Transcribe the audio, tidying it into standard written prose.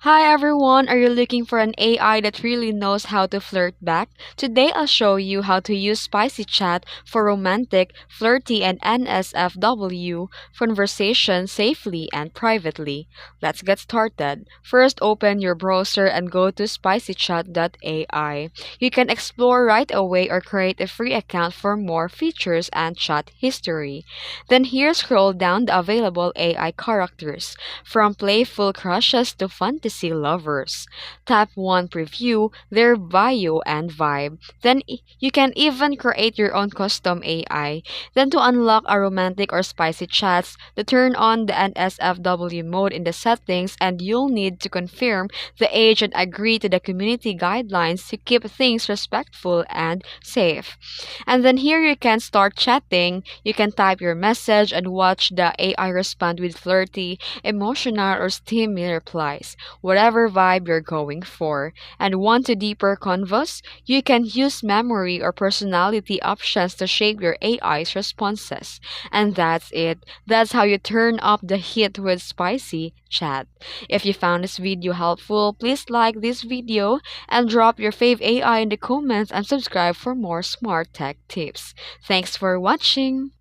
Hi everyone, are you looking for an AI that really knows how to flirt back? Today I'll show you how to use SpicyChat for romantic, flirty, and NSFW conversation safely and privately. Let's get started. First, open your browser and go to spicychat.ai. You can explore right away or create a free account for more features and chat history. Then here scroll down the available AI characters from playful crushes to fantasy lovers. Tap 1 preview their bio and vibe. Then you can even create your own custom AI. Then to unlock a romantic or spicy chats, to turn on the NSFW mode in the settings and you'll need to confirm the age and agree to the community guidelines to keep things respectful and safe. And then here you can start chatting. You can type your message and watch the AI respond with flirty, emotional, or steamy replies, whatever vibe you're going for. And want to deeper convos? You can use memory or personality options to shape your AI's responses. And that's it. That's how you turn up the heat with spicy chat. If you found this video helpful, please like this video and drop your fave AI in the comments and subscribe for more smart tech tips. Thanks for watching.